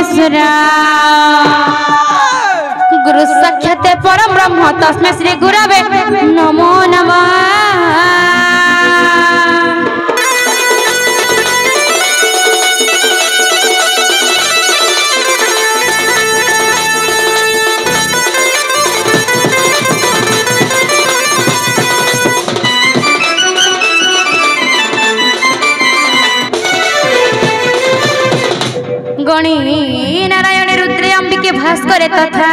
महेश्वरा गुरु साक्षात परम ब्रह्म तस्मै श्री गुरवे नमो नमः। गणी नारायण रुद्र अंबिके भास्कर तथा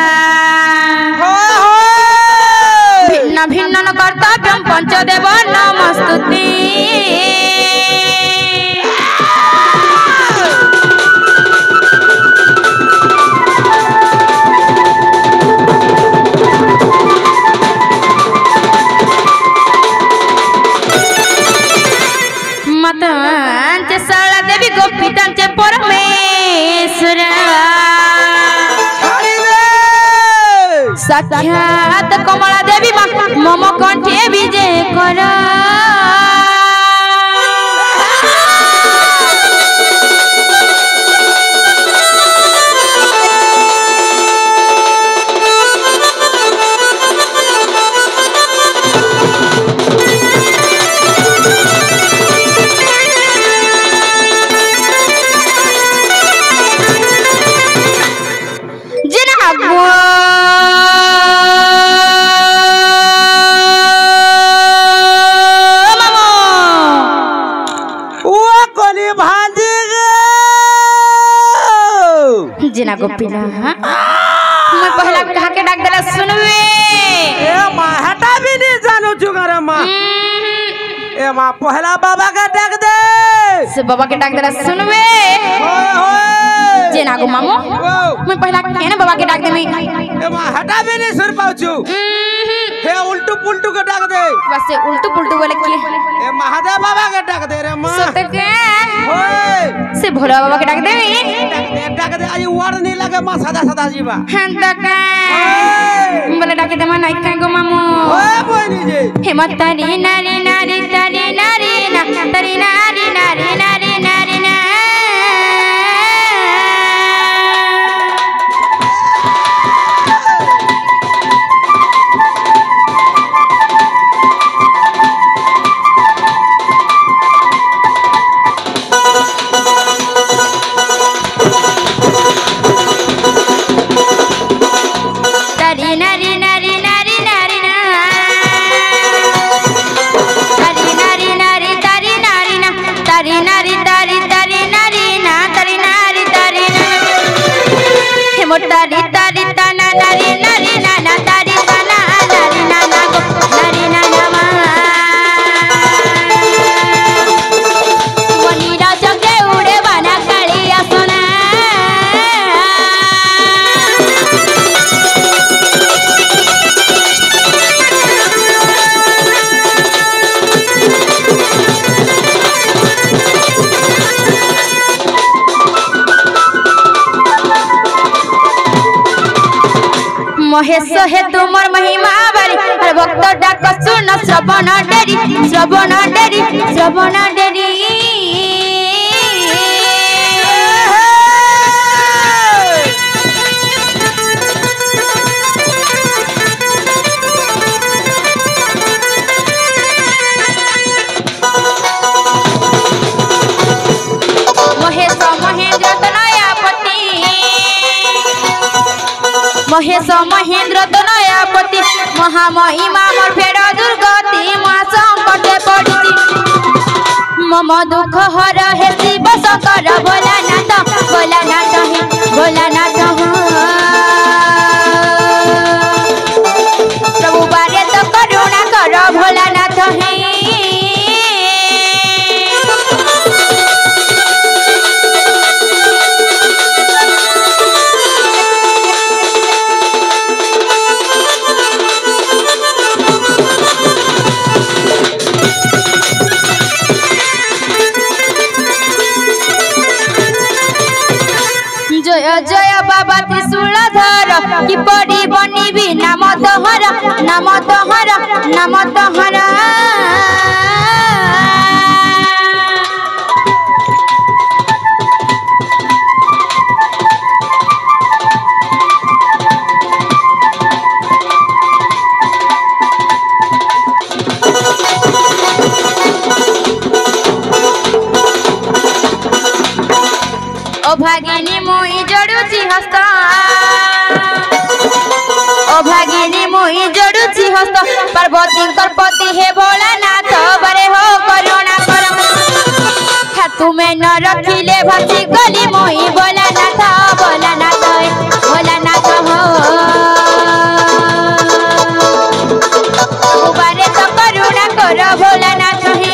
भिन्न भिन्न कर्तव्य पंचदेव नमस्तुते। मातांचे शारदा देवी गोपितांचे परमेश्वर साक्षात कमला देवी मम कंठे विजय कर। जिना गोपीना मैं पहला कहा के डाक देला सुनवे ए मां हटा भी नहीं जानो जुगारे मां ए मां पहला बाबा का डाक दे से बाबा के डाक देला सुनवे होए जिना गो मामू मैं पहला केने बाबा के डाक देमी ए मां हटा भी नहीं सुन पाउछु हे उल्टू पुल्टू के डाक दे बस उल्टू पुल्टू बोले के ए महादेव बाबा के डाक दे रे मां सत के होए से भोला बाबा के डाक देमी डाक दे आज वार नहीं लगे मां सदा सदा जीवा हंदा का बोले डाक दे मां नाइ का गो मामू ओए बोनी जी हे मत तारी नारी नारी तारी नारी ना तारी नारी नारी नारी नारी ना तारी तारी तना नारी नारी नाना तारी तना नारी नाना गो नारी नाना मा वनीरा जगे उड़े बना कालिया सोना महेश हे तुमर महिमा बारी हर भक्त डाक सुन श्रवण डेरी श्रवण डेरी श्रवण डेरी महेश महेंद्र तनयापति महामहिमा मोर फेड़ दुर्गति मां संकटे पड़िछि मम दुख हर हे शिव शंकर भोलानाथ भोलानाथ हे भोलानाथ प्रभु बारे तो करुणा कर भोलानाथ हे जय बाबा त्रिशूलधर कि पड़ी बनिबी नाम तोहर नाम तोहर नाम तोहर ভাগিনী মুই জড়ুছি হস্ত ও ভাগিনী মুই জড়ুছি হস্ত পার্বতীঙ্কর পতি হে ভোলানাথ বরে হো করুণা কর তুমে ন রখিলে ভাসি গলি মুই ভোলানাথ ভোলানাথ ভোলানাথ হো বারে তো করুণা কর ভোলানাথ হি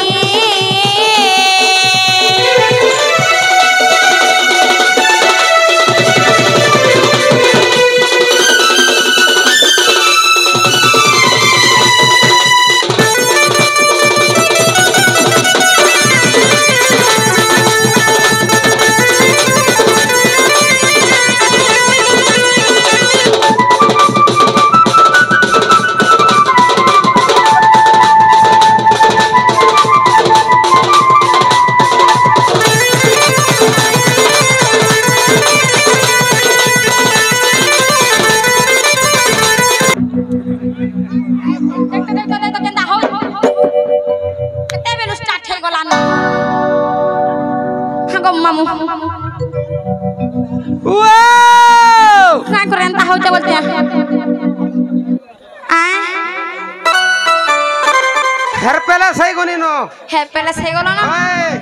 हेर पहले सही कोनी नो हेर पहले सही गोलो ना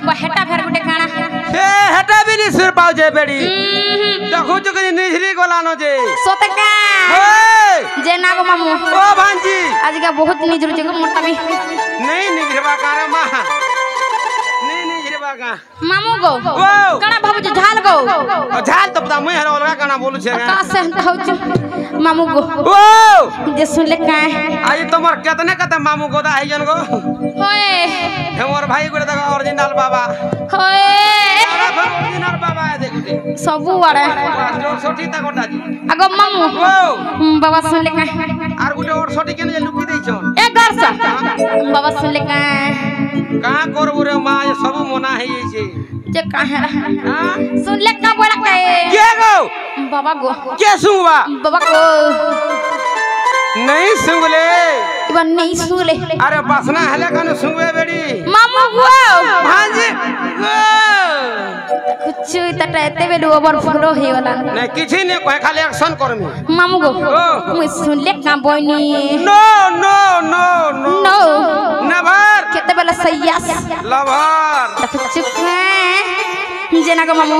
वो हेटा फेर गुटे खाना ए हेटा भी नहीं सुर पाओ जे बेड़ी देखो जो कनी निझरी गोलानो जे सोते का जे ना गो मामू ओ भांजी आज का बहुत निजरू जे गो मोटा भी नहीं निझरबा कारे मां नहीं निझरबा का मामू गो कणा बाबू जे झाल गो झाल तो पता मुई हर ओलगा कणा बोलु छे का से हौच मामू गो ओ जे सुन ले का आई तोमर केतने कते मामू गोदा है जन गो होए हमर भाई गोरे देखा ओरिजिनल बाबा होए ओरिजिनल बाबा है देखते सबु वाडे जो सोठी ता गोटा जी अगो मामू बाबा सुन ले का आर गुटे और सोठी केने जे लुकी देई छन ए घर सा बाबा सुन ले का करबु रे मां ये सब मना है छे जे काहे सुन ले का बड़ा के के गो बाबा गो के सुंगवा बाबा को नहीं सुंगले इबा नहीं सुंगले अरे बसना हले कने सुंगवे बेड़ी मामू गो भांजी गो कुछ तटते बेलु ओवर फ्लो हे वाला नहीं किछि ने कहे खाली एक्शन करमी मामू गो मुई सुन ले का बनी no no no no no never केते बेला सयास लवर कुछ जेना गो मामू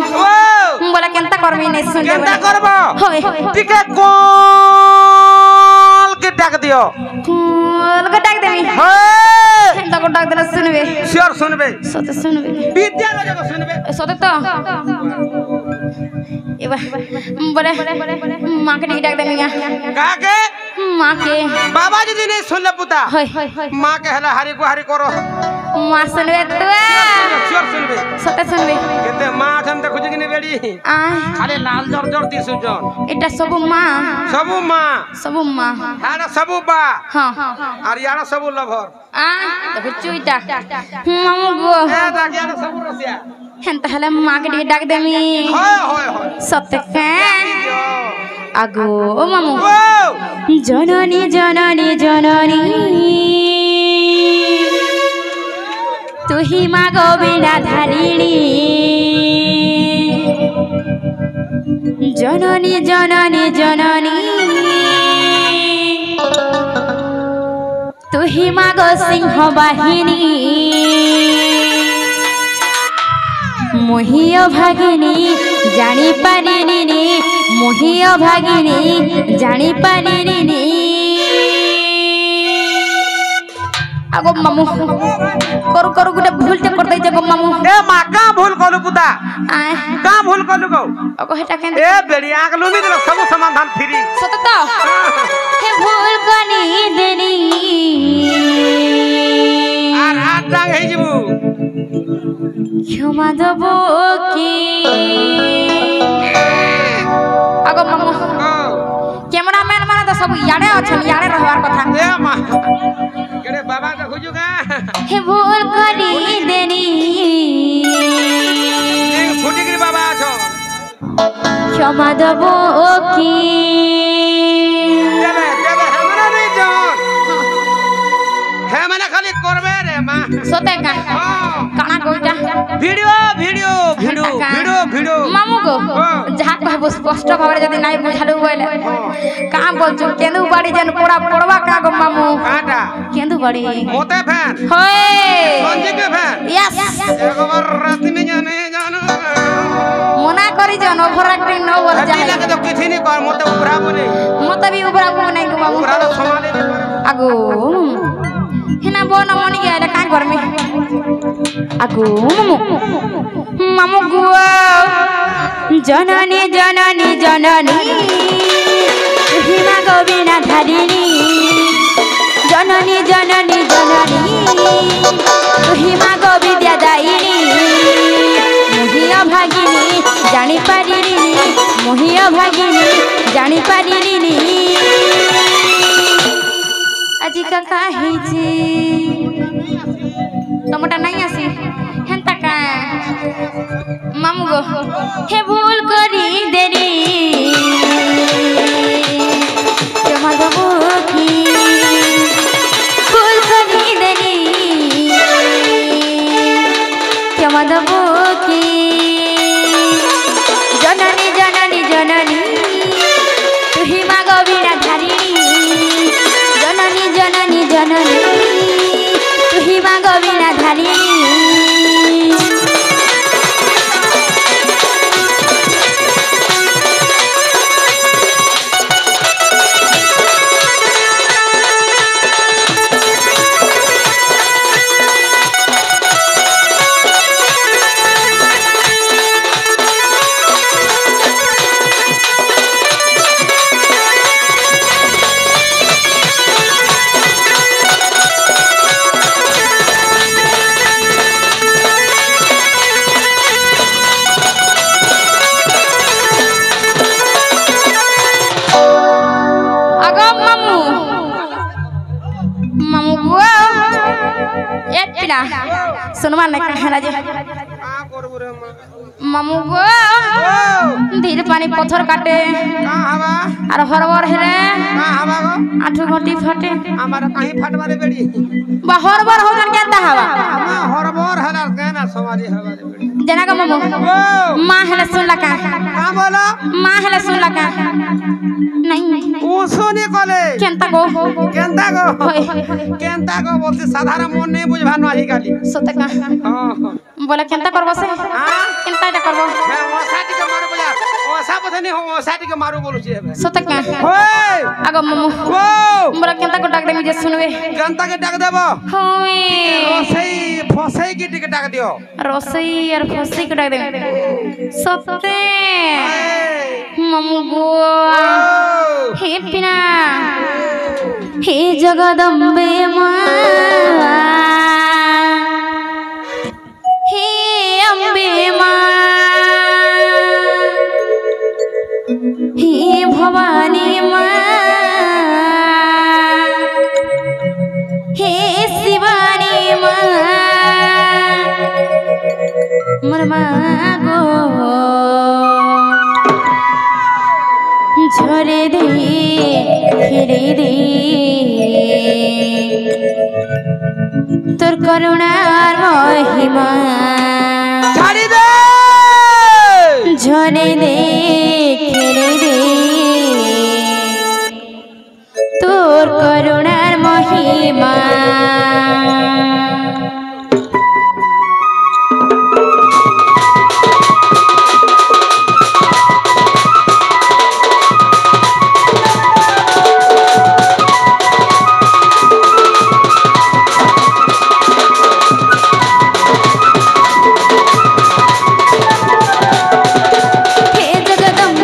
बोला केनता करमी नहीं सुन ले केनता करबो होय टिके कॉल के डाक दियो कॉल के डाक देमी होय केनता को डाक देला सुनबे श्योर सुनबे सते सुनबे विद्यालय जगह सुनबे सते तो एबा बोले मां के डाक देमी का के मां के बाबा जी नहीं सुनले पुता होय मां के हला हरि को हरि करो मां सुनबे तू श्योर सुनबे सते सुनबे केते मां जन देखु जी ने बेड़ी आ खाली लाल जर जर दिसु जन एटा सबु मां हाड़ा सबु बा हां और यारा सबु लभर आ देखो चुईटा मामू गो ए दागियारा सबु रसिया हेंता हला मां के डाक देमी होय सते का आगो मामू ओ जननी जननी जननी तू ही मां गोविंदा धारिणी जननी जननी जननी तू ही मां गो सिंह वाहिनी मोहियो भागिनी जानी पारिनी मोहियो भागिनी जानी पारिनी आगो मामू करू करू गुटे भूल ते कर दे जगो मामू ए मां का भूल कलु पुता आ का भूल कलु गो अगो हेटा केन ए बेड़ी आग लुमी दे सब समाधान फ्री सत तो हे भूल कनी देनी आर हाथ डांग हे जिबू क्षमा देबो की आगो मामू कैमरामैन माने तो सब याडे अछन याडे रहवार कथा ए मां केड़े बाबा के खोजुगा हे भूल कनी देनी एक फुटिगिरी बाबा आछो क्षमा देबो की देबे हमरा नहीं जान हे माने खाली करबे रे मां सोते का हां काना कोइटा video video video video video मामू को जहाँ कहबो स्पष्ट भाବରେ ଯଦି ନାଇଁ ବୁଝାଲୁ ବୋଇଲେ କାଁ ବୋलछु केंदु बाड़ी जन पोड़ा पड़वा का गो मामू काटा केंदु बाड़ी मोते फैन होए संजी के फैन यस एक बार रात में जाने जानो मना करी जन ओवर एक्टिंग न हो जाए लगे तो किसी नहीं कर मोते उबरा बोले मते भी उबरा बो नहीं को मामू उबरा तो संभाले आगो हिना बोन मनी गया का घर में आगो मामू मामू गुआ जननी जननी जननी हिमा गोविना धारिणी जननी जननी जननी हिमा गोविद्या दायिनी मोहिया भागिनी जानी पारिनी मोहिया भागिनी जानी पारिनी আজি কাকা হেজি টমেটো নাই আসি হেনতা কা মামু গো হে ভুল করি দেরি ক্ষমা দেবো কি ভুল করি দেরি ক্ষমা দেবো কি জননী জননী জননী তুহি মা গোবিনা ধারিণী जननी जननी जननी तुही माँ गोविना धारिणी सुनवा नहीं कहना जे मामू गो धीरे पानी पत्थर काटे और हरबर हेरे आठू घंटी फटे हमारा कहीं फटवारे बेड़ी बा हरबर हो जन केनता हवा हम हरबर हला कहना समाजी हवारे बेड़ी जना का मामू मां हेले सुन लका का बोलो मां हेले सुन लका नहीं ओ सोने कोले केनता गो बोलते साधारण मन नहीं बुझवानो आही गाली सत का हां बोले केनता करबो से केनता टा करबो मैं ओ साटी के मारू बोला ओ सा पथनी हो ओ साटी के मारू बोलु छी सत का ओए आगो मामू ओ बोले केनता को डाक दे मुझे सुनवे जनता के डाक देबो होए रोसई फसई की टिकट डाक दियो रोसई और फसई को डाक दे सत्ते मामू गो हे पिना हे जगदम्बे माँ हे अम्बे माँ हे भवानी माँ हे शिवानी माँ मरमा गो झरे दे फिरे दे তোর করুণার মহিমা ছাড়ি দে ঝরে দে খেলে দে তোর করুণার মহিমা हे जगदम्बे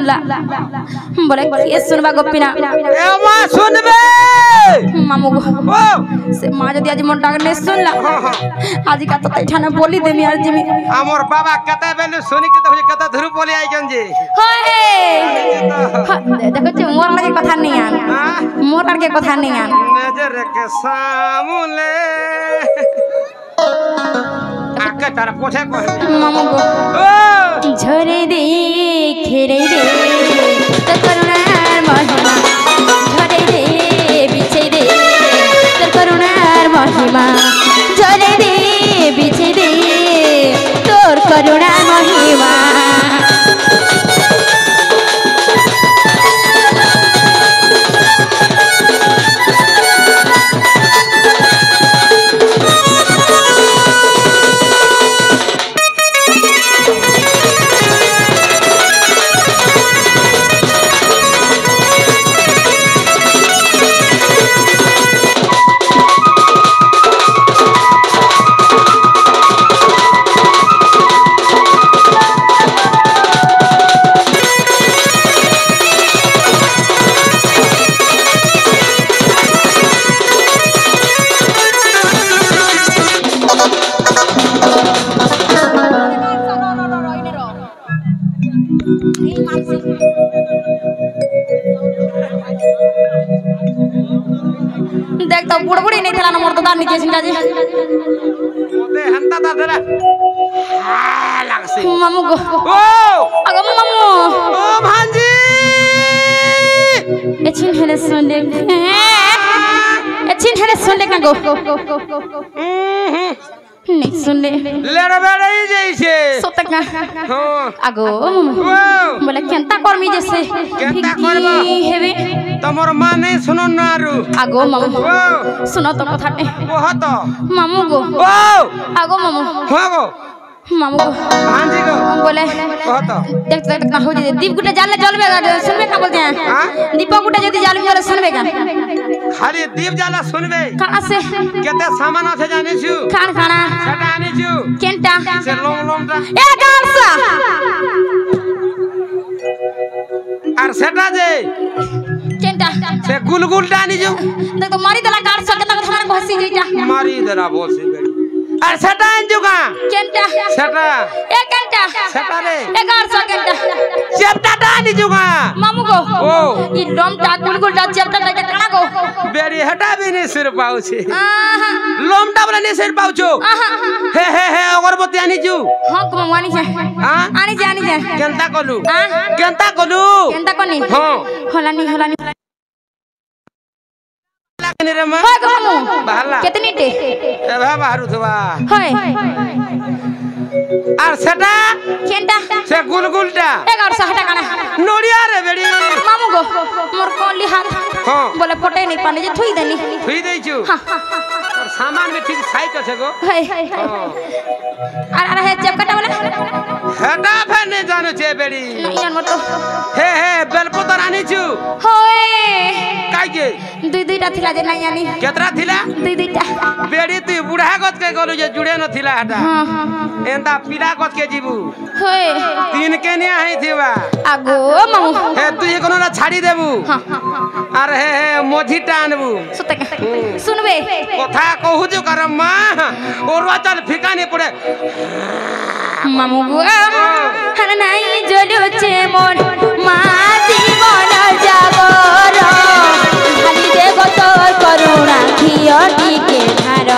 सुनला बोले ये सुनबा गोपिना ए मां सुनबे मामू ओ से मां जदी आज मन डाक नहीं सुनला आज का तो ठाने बोली देमी आज मी हमर बाबा कते बेले सुनी के तो कते धुरु बोली आई जन जी होए देखो जे मोर लगे कथा नहीं आन मोर लगे कथा नहीं आन नजर के सामने आके तारा पोछे को मामू गो ओ झरे दे खेरे दे तो करुणार महिमा झरे दे बिछे दे तो करुणार महिमा झरे दे बिछे दे तोर करुणार महिमा देख तो बुड़बुड़ी नहीं थला ना मोर तो दान नीचे सिंगा जी ओते हंता ता तेरा लागसी मामू गो ओ अगो मामू ओ भांजी एचिन हेले सुन ले एचिन हेले सुन ले का गो नहीं सुन ले लेरे बेड़ई जैसे सोतका हां अगो ओ बोले केंता कर्मी जैसे केंता करबो हेबे तमोर मां नहीं सुनो नारू आगो मामू ओ सुनो तो कथा ने ओह तो मामू गो ओ आगो मामू हो गो मामू गो भांजी गो बोले ओह तो देख देख ना हो जे दीप गुटे जाले जलबे सुनबे का बोलते हैं हां दीपक गुटे जदी जाले जले सुनबे का खाली दीप जाला सुनबे कहां से केते सामान আছে জানি छु खान खाना সেটা আনি छु केंटा সে লং লংটা ए गालसा আর সেটা যে केंटा সে গুলগুলটা আনি छु देख तो मारी दला गालसा केता কথা মানে ঘসি জইটা মারি দেরা বলছি বেড়ি আর সেটা আনি छु কা केंटा সেটা ए केंटा সেটা রে ए गालसा केंटा চেপটাটা আনি छु কা मामू गो ओ ई लोमटा गुलगुलटा चेपटा लागे काना गो বেড়ি হেটা বি নি সির পাউছে आहा লোমটা বলে নি সির পাউছো आहा হে হে হে অগরবতী আনি छु हां को मानी जा हां आनी जा কেনতা কলু हां কেনতা কলু केंता कोनी हां हलानी লাগনি রে মা होय गो मामू বাহালা कितनी टे এ ভা বাহারু থবা होय আর সেটা केंटा সে গুলগুলটা ए गालसा हटा काना নড়িয়া রে বেড়ি मामू गो मोर कोली हाथ हां बोले पटे नहीं पानी जे थुई देनी থুই দেইছু और सामान में ठीक साइट আছে গো हाय अरे हे चपकटा वाला হেটা ফেনে জানো ছে বেড়ি यार मत হে হে বেলপতর আনিছু होय কাইকে दुई दुईटा थिला जे नहीं आनी কেতরা থিলা दुई दुईटा বেড়ি তুই বুড়া গত কে গলু যে জুড়ে ন থিলা হেটা हां এন্তা পিলা গত কে জিবু होय তিন কে নিয়া হই থিবা आगो मामू হে তুই কোনটা ছাড়ি দেবু हां আর হে হে মঝিটা আনবু सुते सुनबे কথা কহুছু কার মা ওরবা চল ফিকানি পড়ে मामू गो हन নাই জ্বলছে মোর মা জীবন জাগর খালি দেব তোর করুণা ঘিয় টিকে ধার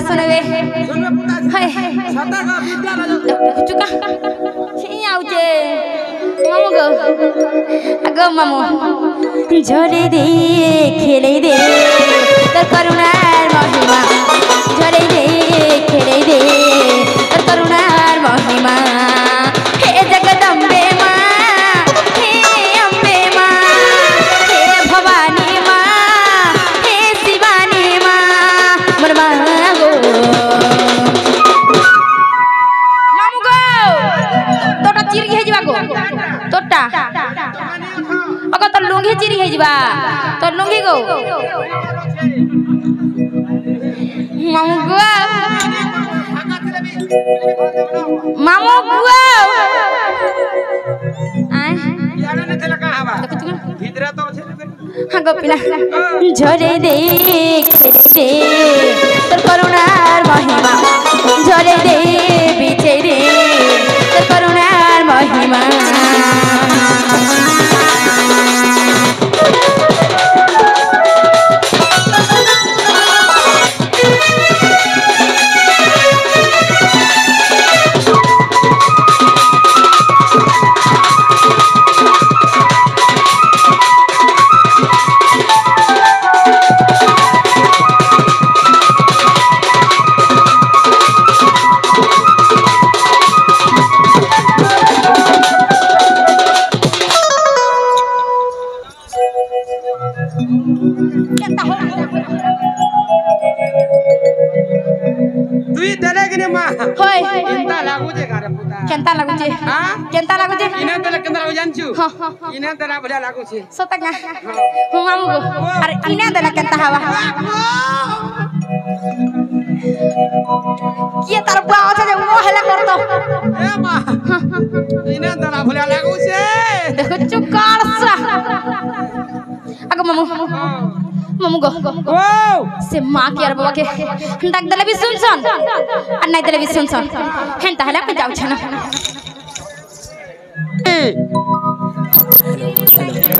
सुनबे हाय सदा का विद्या चुका छी आउचे मामू गो अगो मामू झरे दे खेले दे तो करुणार महिमा झरे दे खेले दे तो करुणार महिमा हे जगदम्बे मां हे अम्बे मां মামু গো মামু গো আয় यार ने तेला कहां बा भीतर तो छे हां गोपिला झरे देख रे তোর করুণার মহিমা ঝরে দে বিচে রে তোর করুণার মহিমা তুই দেলে কিনে মা होय চিন্তা লাগু যে গারে পুতা केंता लागुचे हां केंता लागुचे ইনা দেলে কেন লাগু জানছু हां हां ইনা দেলা বড়িয়া লাগুছে सतका मामू गो अरे इना देला केंता हवा किए तार बुआ আছে যে ও হেলা করতো এ মা ইনা দেলা বড়িয়া লাগুছে দেখো চুকারসা আগো মামু मामू गो ও से मां के और बाबा के डाक देले भी सुन सुन और नहीं देले भी सुन सुन हेन ताहले पे जाउ छना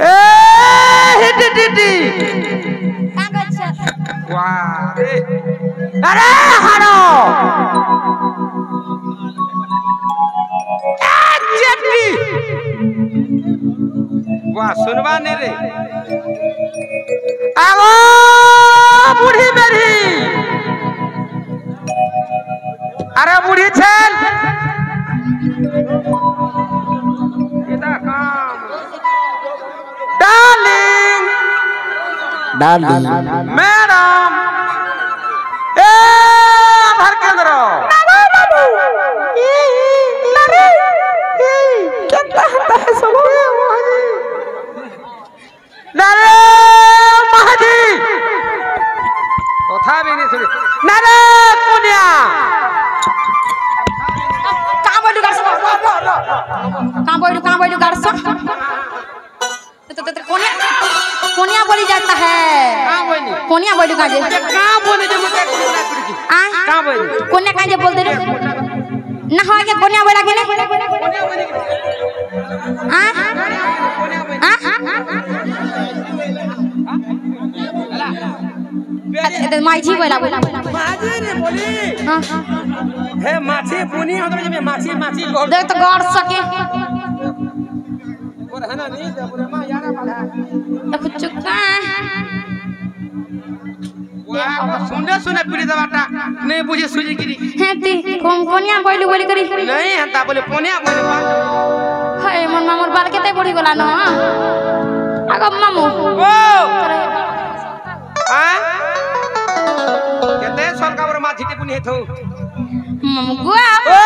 ए हिटी कागज वाह रे अरे हारो चटनी वाह सुनवा ने रे আগো বুড়ি মেরি আরে বুড়ি ছেল এটা কাম ডার্লিং ম্যাডাম এ আধার কেন্দ্র কথা বেনি শুনি না রে কোনিয়া कहां बैठू गाड़सो तो कोनिया कोनिया बोली जाता है का बोनी कोनिया बैठू काजे का बोनी जे मुके कोना पड़ी आ का बोनी कोनिया काजे बोलते रे ना हो के कोनिया बोला के ने कोनिया बोनी आ कोनिया बोनी आ हला माइजी बोला माजी ने बोली हां हे माछी पुनी होत जे माछी माछी गोल देख तो गाड़ सके और है ना नहीं दे पूरे मां यारा वाला देखो चुका वाह सुने सुने पीड़ी दबाटा नहीं बुझे सुजी गिरी है ती कोनिया बोलू बोली करी नहीं हंता बोले कोनिया बोले हाय मन मामर बाल केते बड़ी गला न आगो मामू ओ हां केते सरकार माछी के पुनी हेथौ मामू गुआ ओ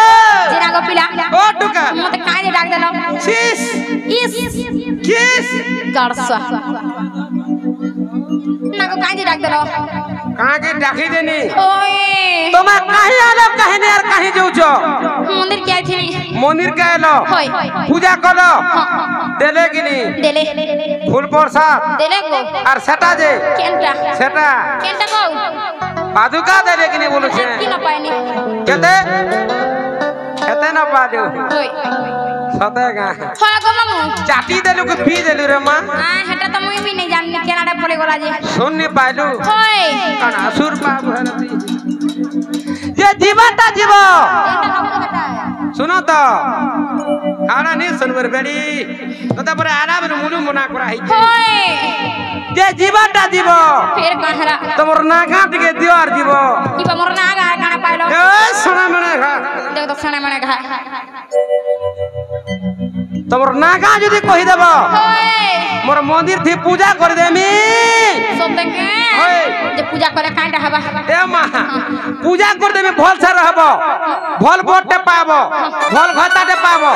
जेना गो पिला ओ टुका मते काहे डाक देलो सिस इस किस गाड़सा ना को काहे डाक देलो कहां के डाकी देनी ओए तुम्हें काहे आलो काहे ने यार काहे जाउछो मंदिर के थी मंदिर के आलो होय पूजा करो देले किनी देले फूल प्रसाद देले गो और सेटा जे केनटा सेटा केनटा गो पादुका देले किनी बोलु छे की न पाएनी केते केते न पादु होय सतेगा होय गो मामू चाटी देलु के पी देलु रे मां आ हटा त मुई भी नहीं जाननी केनाडा पड़े गोला जे सुन नि पाइलु होय कना असुर पाप हरती ये जीवता जीव सुनो तो खाना नहीं सुनबर बेड़ी तो तपरे आराम रे मुलु मना करा है होय जे जीवता जीव फिर कहरा तमर नागा टिके दिवार जीव की मोर ना आगा काना पाइलो ए सना मने खा देख तो सना मने खा तमर नागा जदी कहि देबो होय मोर मंदिर थी पूजा कर देमी सब देखे होय जे पूजा करे कांडा हवा ए मां पूजा कर देमी भल से रहबो भल बोटे पाबो भल घटा दे पाबो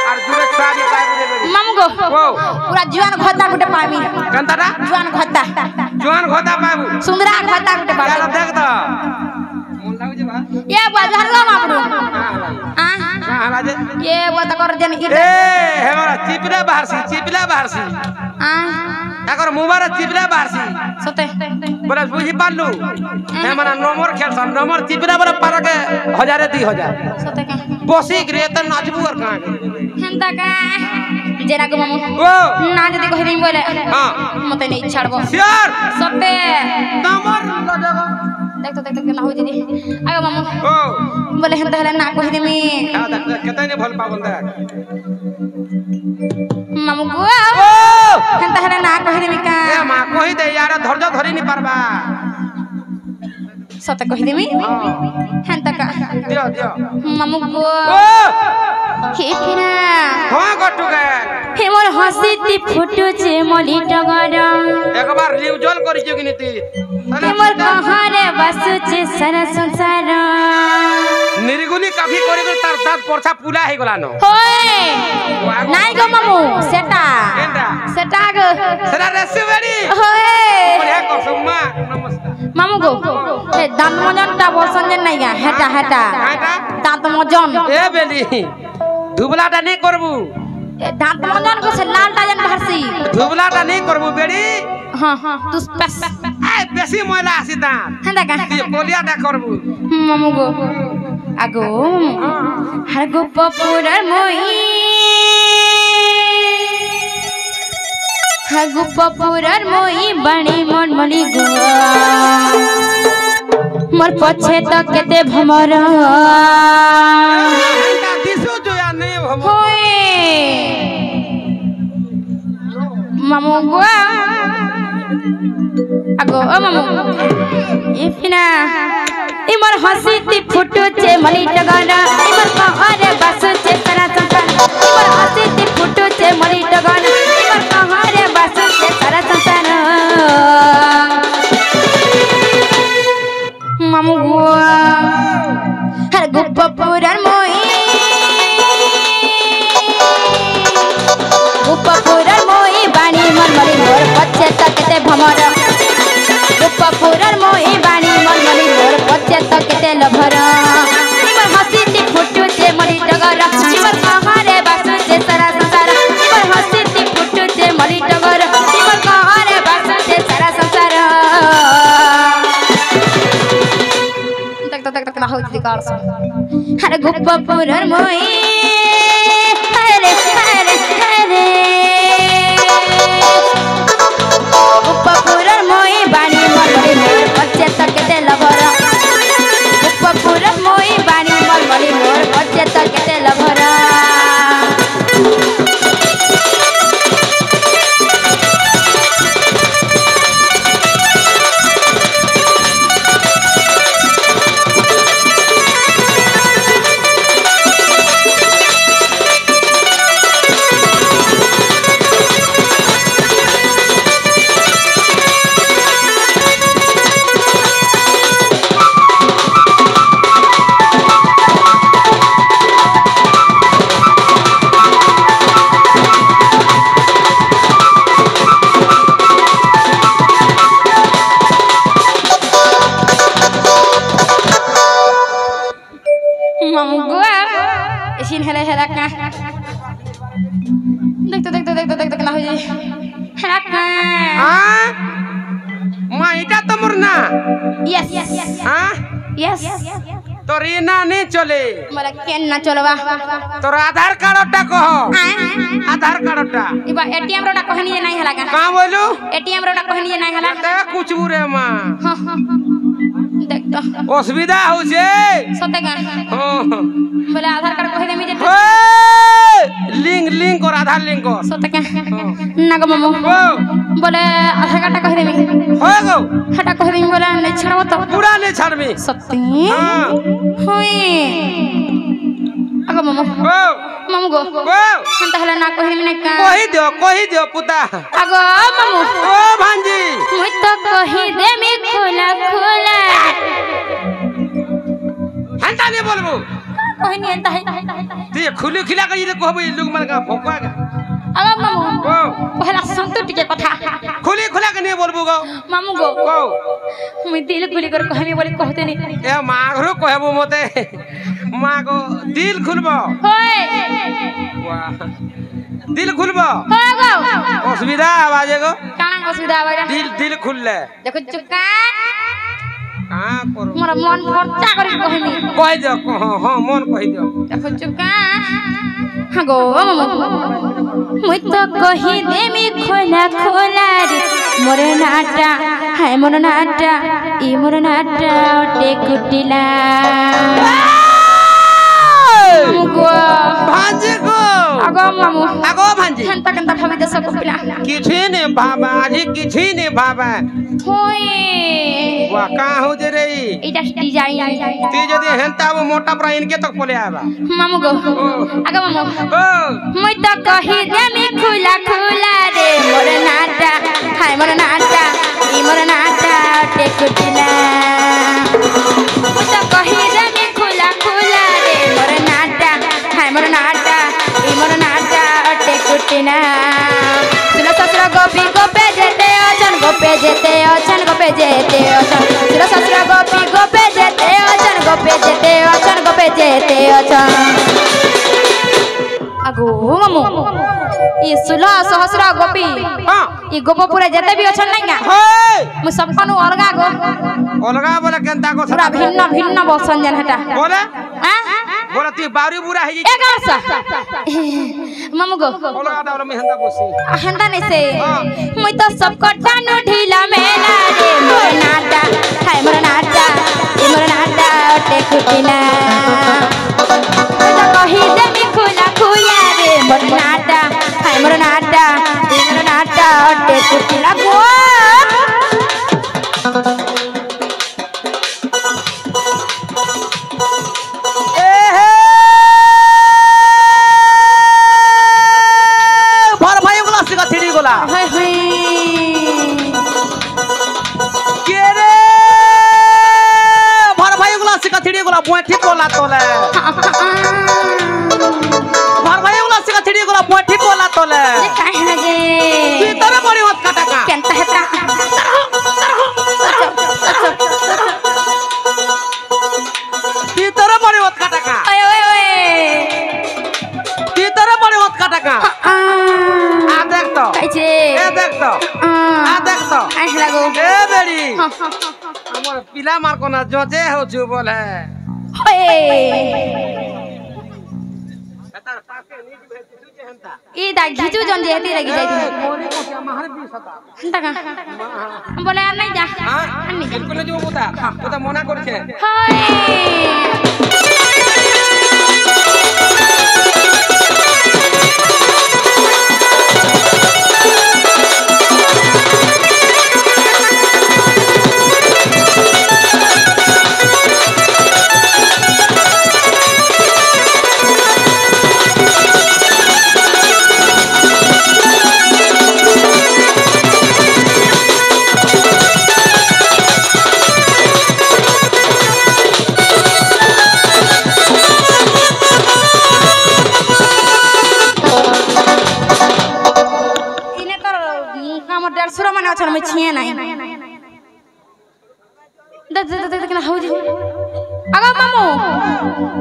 और जुरे सारी टाइप दे बेड़ी मामू गो ओ पूरा जुआन घोता गुटे पामी कंतारा जुआन घोता बाबू सुंदरा घोता गुटे यार पामी देख तो मन लागो जे बा ये बाजार गो मापड़ू हां राजे ये वो त कर देन ए हेमरा चिपला बाहरसी ताकर मुबारा चिपला बाहरसी सते बोला बुझी पालू हेमरा नंबर खेलसन नंबर चिपला बरा पार के 1000 2000 सते का बसी ग्रे त नाचबू और का हेंता का जेना गो मामू ओ ना जदी कहि देम बोले हां मते नहीं छाड़बो शेर सते नंबर लगेगा देख तो ना हो दीदी आगे मामू ओ बोले हेंता हला ना कहि देमी हां देख केते ने भल पाबन दे मामू गो ओ हेंता हला ना कहि देमी का ए मां कहि दे यार धैर्य धरि नि पारबा सते कहि देमी हेंता का दियो मामू गो ओ हे फिना हां गट्टू के हे मोर हसीती फुटु छे मली टगर एक बार रिवजल करि छु कि नीति हे मोर कहारे बसु छे सारा संसार निर्गुणी काफी करि कर तार दांत पोरछा पुला हे गला न होय नाइ गो मामू सेटा केंदा सेटा गो सरा रसु बेड़ी होय बढ़िया कर सुम्मा नमस्कार मामू गो हे दांत मजन ता बोसन जे नाइ गा हेटा दांत मजन ए बेली धुबलाटा नहीं करबू दांत मजन को से लालटा जन भरसी धुबलाटा नहीं करबू बेड़ी हां तू स्पेस ए बेसी मोला आसी दांत हेंदा का ये कोलियाटा करबू मामू गो आगो हर गो पपुरर मोई हर गो पपुरर मोई बणी मन मली गो मोर पछे त केते भमर दिसो जोया नहीं भम होय मामू गो आगो मामू इफिना इमर हसीती फुटु छे मली टगर इमर कहारे बसु छे सारा संसार इमर हसीती फुटु छे मली टगर इमर कहारे बसु छे सारा संसार मामू गो हर गुप्प पुरर मोई गुप्प पुरर मोई बाणी मन मली मोर पछे तकते भमर गुप्प पुरर मोई बाणी मन मली मोर पछे तकते लभर इमर हसीती फुटु छे मली टगर इमर कहारे बसु छे सारा संसार इमर हसीती फुटु छे मली टगर इमर कहारे बसु छे सारा संसार तक ना हो दिकार से हर गुप्प पुरर मोई हरे हरे हरे गुप्प पुरर मोई बाणी मलमली मोर पछे तकते लभर गुप्प पुरर मोई बाणी मलमली मोर पछे तकते लभर देख ना हो जाए हां मां इटा तो मुरना यस हां यस तो रीना नहीं चले मला केन ना चलवा तोर आधार कार्ड ओटा कहो आधार कार्ड ओटा इबा एटीएम रोटा कहनी जे नहीं हला का का बोलू एटीएम रोटा कहनी जे नहीं हला ते कुछ बुरे मां देख तो असुविधा हो जे सते का हां बोले आधार कार्ड कहि देमी जे लिंक और आधार लिंक और सते का ना गो ममो बोले आधार कार्ड कहि देमी हो गो हटा कहि देमी बोले नहीं छड़बो तो पूरा नहीं छड़बी सते हां होई अगो ममो ममो गो हम त हला ना कहि देमी ना कहि दियो पुता अगो ममो ओ भांजी मुई तो कहि देमी खोला खोला हंता नहीं बोलबो कोई नहीं आता है ते खुली खिला के ये कहबो लोग मन का भोकवागा अब मामू पहला संतु टिके कथा खुली खुला के नहीं बोलबो गो मामू गो मैं दिल खुली कर कहनी बोली कहते नहीं ए मागरो कहबो मते मागो दिल खुलबो होय वाह दिल खुलबो होय गो असुविधा आवाज गो काना असुविधा आवाज दिल खुलले देखो चुका हां करो मोर मन फरचा करी कहनी कह दो हां मन कह दो देखो चुका हां गो मुई तो कही देमी खोला खोला रे मोर नाटा हाय मोर नाटा ई मोर नाटा टेकुटिला गो भांजे गो आगो मामू आगो भांजे हंता कंता भाभी दस को पिला किछि ने बाबा आजी किछि ने बाबा होय वा का हो जे रे इटा डिजाइन ती जदी हेंता वो मोटा पर इनके तक पले आबा मामू गो आगो मामू ओ मुई तो कही देमी खुला खुला रे मोर नाटा हाय मोर नाटा ई मोर नाटा टेकुटिला मुई तो कही देमी खुला खुला रे मोर नाटा हाय मोर नाटा ई मोर नाटा टेकुटिला सुनो ससुर गोपी गोपे जेते अचन गोपे जेते अचन गोपे जेते अचन सुनो ससुर गोपी गोपे जेते अचन गोपे जेते अचन गोपे जेते अचन आगो मामू ये 16 सहस्र गोपी हां ये गोपपुरे जेते भी अछन नहीं हे मु सबकनु अलगा गो अलगा बोले केनता को पूरा भिन्न भिन्न बसन जन हटा बोले हां बोले ती बावरी बुरा है एक आसा मामू गो अलगा दावर में हंदा बसी हंदा नहीं से मुई तो सबको टानु ढीला मेला रे मोर नाटा हाय मोर नाटा ई मोर नाटा टेकुटिला मुई तो कही देमी खुला खुला रे मोर नाटा हाय मोर नाटा ई मोर नाटा टेकुटिला गो हाय हाय के रे भर भाई गुला सिका थिडी गुला पोठी बोला तोले भर भाई गुला सिका थिडी गुला पोठी बोला तोले ये काहे लगे तू तरे बड़ी मत काटा केनता हेता तू तरे बड़ी मत काटा ओए ओए ओए तू तरे बड़ी मत काटा आ देख तो काइचे ए देख तो आ देख तो काहे लागो ए बेड़ी हमर पिला मार को ना जोजे हो छु बोले ओए एता पाके नीच भेति तुजे हंता ई दा घिचू जन जे हेती लगी जाई मोरे को मार भी सता हंता का बोले आ नहीं जा हां बिल्कुल जो बोता तो मना करछे हाय अच्छा मैं छिए नहीं देख ना हो जी अगा मामू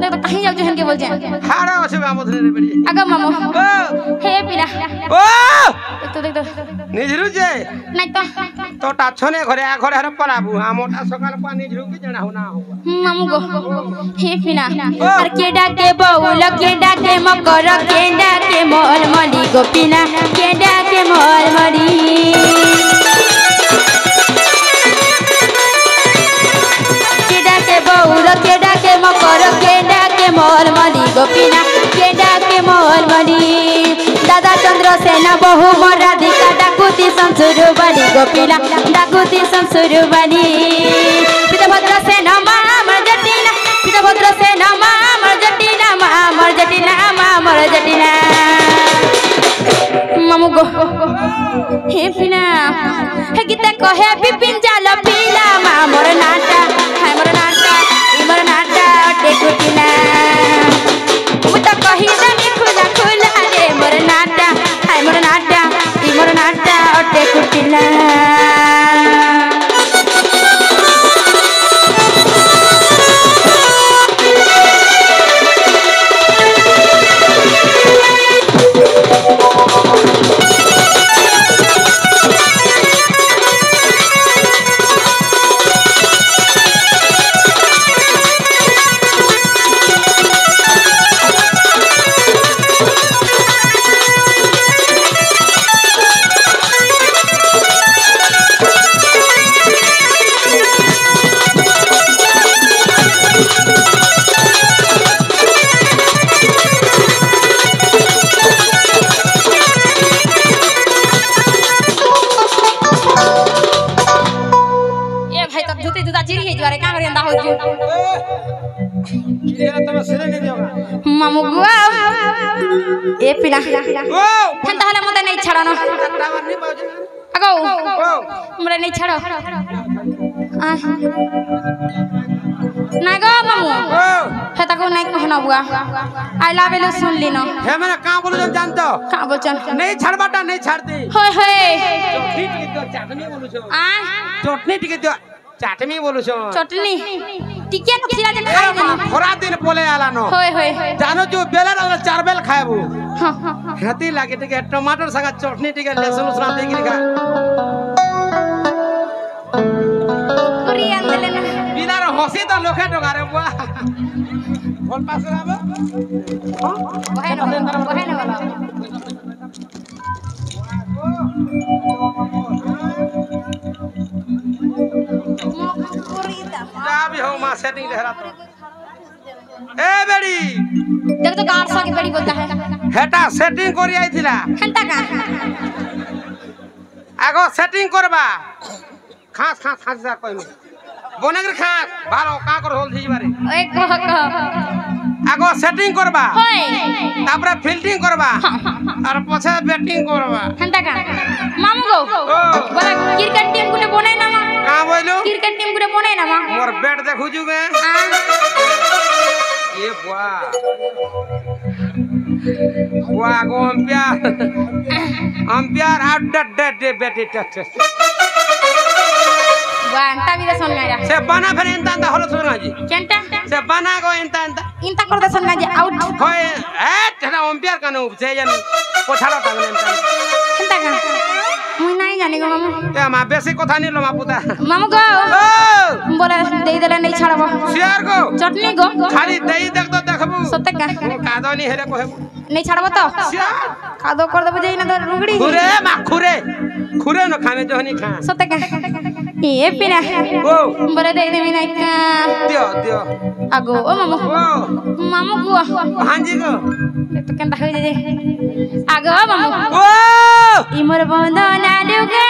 देख तो कहीं जाऊ जहन के बोल जाए हाड़ा ओसे बामो धरे रे बड़ी अगा मामू हे पिला ओ देख तो निजरु जे नहीं तो टाछने घरे आ घरे हर पलाबू आ मोटा सकाल पानी निजरु के जना होना हो मामू गो हे पिला और केडा के बौल केडा के मकर केडा के मोल मली गोपिना केडा के मोल मली केडा के मकर केडा के मोल मली गोपिना केडा के मोल मली दादा चंद्र सेना बहु मोर राधिका डाकुती संसुर बली गोपिना डाकुती संसुर बली पितभद्र सेना मामर जटिना पितभद्र सेना मामर जटिना मामर जटिना मामर जटिना मामू गो हे पिना हे गीता कहे बिपिन जाल पीला मामर नाटा हाय मोर नाटा इमर नाटा टेकुटिना କରି ଏନ୍ତା ହଉଛୁ ये तुम सिरे नहीं दियोगा ମାମୁ ଗୁଆ ଏ ପିଲା ओ ହେନ୍ତା ହେଲେ ମତେ ନେଇ ଛାଡ଼ ନ टावर नहीं बाजे ଆଗୋ ओ ମତେ ନେଇ ଛାଡ଼ ନାଇଁ ଗो ମାମୁ ओ हे ताको नहीं कहना बुआ आइला बेलो सुन ली न हे मैंने कहां बोलू जानतो का बोचन नहीं छड़बाटा नहीं छाड़ती होय होय चटनी टिके तो चाटनी बोलू छो आ चटनी टिके तो चाटनी बोलू छो चटनी टिके खिला जे खाई दे खरा दिन बोले आला न होय होय जानो जो बेला रे चार बेल खाएबू हां हां हेती लागे टिके टमाटर सगा चटनी टिके लहसुन उसरा दे के पूरी अंदले ना बिना रे हसी तो लोखे टोगा रे बुआ बोल पास आबो बहे न वाला जा भी हो मां सेटिंग देहरा तो ए बेड़ी देख तो गाड़ सा की बड़ी बोलता है हेटा सेटिंग करी आइथिला हंता का आगो सेटिंग करबा खास खास खास जा कहनु बनेगर खास बारो का कर होल थी बारे ओए कह आगो सेटिंग करबा होय तापरे फिल्टिंग करबा और पछे बैटिंग करबा हंता का मामू गो बोला क्रिकेट टीम गुटे बनाय ना मा का बोलू क्रिकेट टीम गुटे बनाय ना मा मोर बैट देखु जुगे ये बुआ बुआ गो अंपायर आउट डे बैटी टच वांता भी दसन गाया से बना फिर इंता हलो सुना जी केंटा से बना गो इंता इंता कर दसन गाया आउट होय ए तेरा अंपायर कनु से जन पोछाड़ा तने इंता हंता का मुई नहीं जाने गो मामू ए मा बेसी कथा नहीं लो मा पुता मामू गो ओ बोला दे देले नहीं छाड़बो शेयर गो चटनी गो खाली दई देख तो देखबू सत्य का कादो नहीं हेरे कहबू नहीं छाड़बो तो शेयर कादो कर देबो जेई ना तो रुगड़ी खुरे मा खुरे खुरे न खाने जो नहीं खा सत्य का ए पिना ओ बोले दे दे मिना का दियो दियो आगो ओ मामू ओ मामू गो हांजी गो तो केंता होई जे आगो मामू ओ इमर बंद ना लुगा